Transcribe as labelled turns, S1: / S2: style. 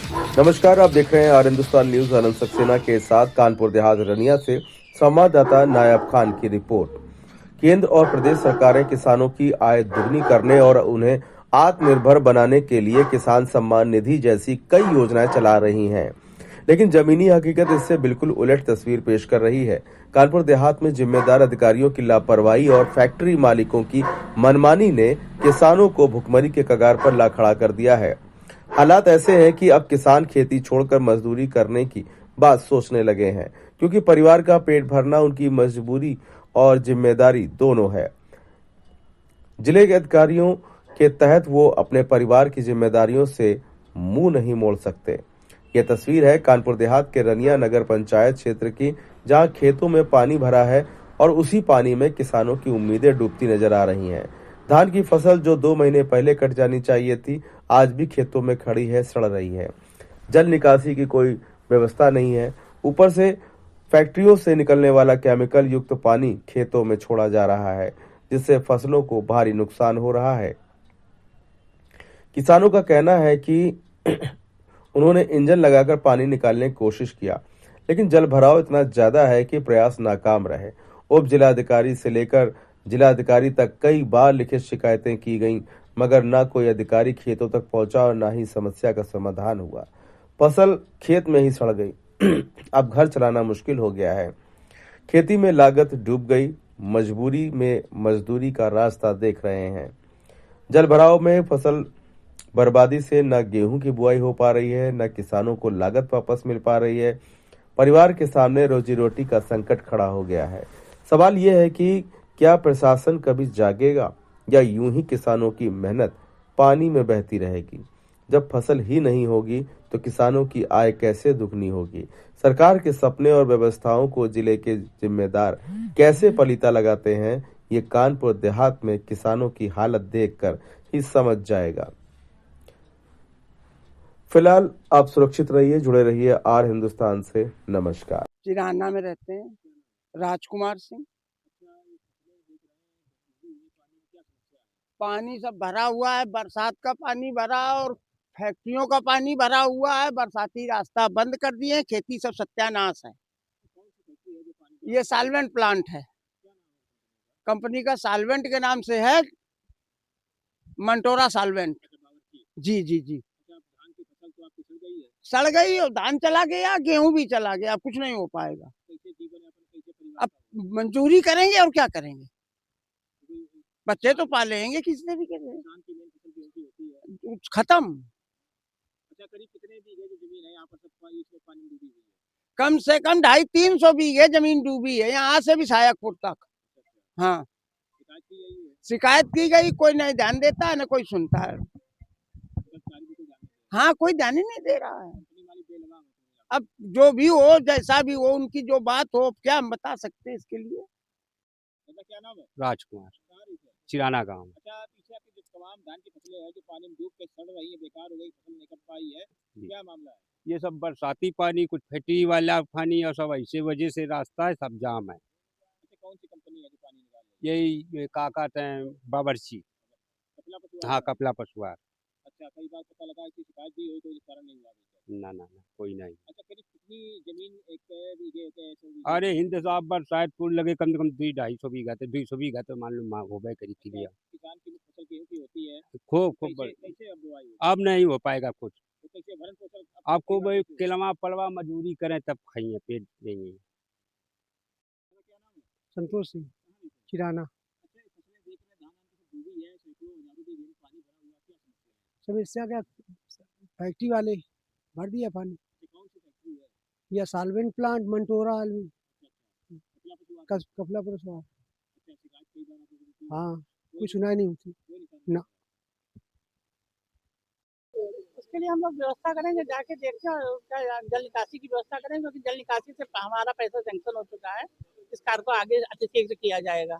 S1: नमस्कार, आप देख रहे हैं आर हिंदुस्तान न्यूज। आनंद सक्सेना के साथ कानपुर देहात रनिया से संवाददाता नायब खान की रिपोर्ट। केंद्र और प्रदेश सरकारें किसानों की आय दुगनी करने और उन्हें आत्मनिर्भर बनाने के लिए किसान सम्मान निधि जैसी कई योजनाएं चला रही हैं, लेकिन जमीनी हकीकत इससे बिल्कुल उलट तस्वीर पेश कर रही है। कानपुर देहात में जिम्मेदार अधिकारियों की लापरवाही और फैक्ट्री मालिकों की मनमानी ने किसानों को भुखमरी के कगार पर ला खड़ा कर दिया है। हालात ऐसे हैं कि अब किसान खेती छोड़कर मजदूरी करने की बात सोचने लगे हैं, क्योंकि परिवार का पेट भरना उनकी मजबूरी और जिम्मेदारी दोनों है। जिले के अधिकारियों के तहत वो अपने परिवार की जिम्मेदारियों से मुंह नहीं मोड़ सकते। यह तस्वीर है कानपुर देहात के रनिया नगर पंचायत क्षेत्र की, जहां खेतों में पानी भरा है और उसी पानी में किसानों की उम्मीदें डूबती नजर आ रही हैं। धान की फसल जो 2 महीने पहले कट जानी चाहिए थी, आज भी खेतों में खड़ी है, सड़ रही है। जल निकासी की कोई व्यवस्था नहीं है। ऊपर से फैक्ट्रियों से निकलने वाला केमिकल युक्त पानी खेतों में छोड़ा जा रहा है, जिससे फसलों को भारी नुकसान हो रहा है। किसानों का कहना है कि उन्होंने इंजन लगाकर पानी निकालने की कोशिश किया, लेकिन जल भराव इतना ज्यादा है कि प्रयास नाकाम रहे। उप जिलाधिकारी से लेकर जिलाधिकारी तक कई बार लिखित शिकायतें की गईं, मगर न कोई अधिकारी खेतों तक पहुंचा और न ही समस्या का समाधान हुआ। फसल खेत में ही सड़ गई। अब घर चलाना मुश्किल हो गया है। खेती में लागत डूब गई। मजबूरी में मजदूरी का रास्ता देख रहे हैं। जल भराव में फसल बर्बादी से न गेहूं की बुआई हो पा रही है, न किसानों को लागत वापस मिल पा रही है। परिवार के सामने रोजी रोटी का संकट खड़ा हो गया है। सवाल यह है कि क्या प्रशासन कभी जागेगा या यूं ही किसानों की मेहनत पानी में बहती रहेगी। जब फसल ही नहीं होगी तो किसानों की आय कैसे दुगनी होगी। सरकार के सपने और व्यवस्थाओं को जिले के जिम्मेदार कैसे पलीता लगाते हैं, ये कानपुर देहात में किसानों की हालत देखकर ही समझ जाएगा। फिलहाल आप सुरक्षित रहिए, जुड़े रहिए आर हिंदुस्तान से। नमस्कार।
S2: चिराना में रहते हैं, राजकुमार सिंह। पानी सब भरा हुआ है, बरसात का पानी भरा और फैक्ट्रियों का पानी भरा हुआ है। बरसाती रास्ता बंद कर दिए हैं, खेती सब सत्यानाश है। ये साल्वेंट प्लांट है, कंपनी का साल्वेंट के नाम से है, मंटोरा साल्वेंट। जी जी जी। सड़ गई और धान चला गया, गेहूं भी चला गया, अब कुछ नहीं हो पाएगा। अब मंजूरी करेंगे और क्या करेंगे, बच्चे तो पालेंगे किसने भी करेंगे। खत्म। करीब कितने बीघे जो जमीन है यहाँ पर सब पानी डूबी हुई है? कम से कम 250-300 बीघे जमीन डूबी है, यहाँ से विशायकपुर तक। हाँ, शिकायत की गई, कोई नहीं ध्यान देता है, न कोई सुनता है। हाँ, कोई ध्यान ही नहीं दे रहा है। अब जो भी हो, जैसा भी हो, उनकी जो बात हो, क्या हम बता सकते हैं इसके लिए। क्या नाम है?
S3: राजकुमार, चिराना गांव।
S2: अच्छा, पीछे आपकी जो तमाम धान की फसलें हैं जो पानी में डूब के सड़ रही है, बेकार हो गई, फसल नहीं कर पाई है, क्या मामला है?
S3: ये सब बरसाती पानी, कुछ फैक्ट्री वाला पानी और सब ऐसे वजह से रास्ता है सब जाम है।
S2: अच्छा, कौन सी कंपनी है जो पानी निकाल रही है?
S3: यही का कहते हैं, बावर्ची।
S2: कपिला पशुआर?
S3: हाँ, कपला पशुआर।
S2: अच्छा, कई बार पता लगा कि शिकायत भी हुई, कोई निस्तारण नहीं हुआ अभी तक।
S3: ना ना ना, कोई नहीं।
S2: अच्छा, करीब कितनी जमीन, एक बीघे के 100 बीघे?
S3: अरे हिंद साहब बरसात पुल लगे कम से कम 200-250 बीघा थे, 200 बीघा तो मान लो हो गए करीब की लिया।
S2: किसान की फसल गेहूं की होती है,
S3: खूब खूब
S2: कैसे अब बुआई होगी?
S3: अब नहीं हो पाएगा कुछ।
S2: तो कैसे भरण पोषण
S3: आपको भाई किलवा पलवा मजदूरी करें तब खाइए, पेट देंगे।
S2: क्या नाम है?
S4: संतोष सिंह, चिराना।
S2: अच्छा, ये फसलें देख रहे हैं, धान आम की डूबी है, सैकड़ों हजारों बीघे में पानी भरा हुआ है, क्या समस्या है?
S4: समस्या क्या, फैक्ट्री वाले भर दिया पानी।
S2: ये कौन सी फैक्ट्री है?
S4: या साल्वेंट प्लांट मंटोरा आलमी
S2: कपिला पशुआर?
S4: कपला पुरस्कार।
S2: अच्छा, शिकायत कई बार आपको की?
S4: हाँ, कोई सुनाई नहीं होती
S2: कोई निस्तारण
S4: ना।
S5: उसके लिए हम लोग व्यवस्था करेंगे, जाके देखते हैं उसका जल निकासी की व्यवस्था करेंगे, क्योंकि जल निकासी से हमारा पैसा सैंक्शन हो चुका है। इस कार्य को आगे अच्छे से किया जाएगा।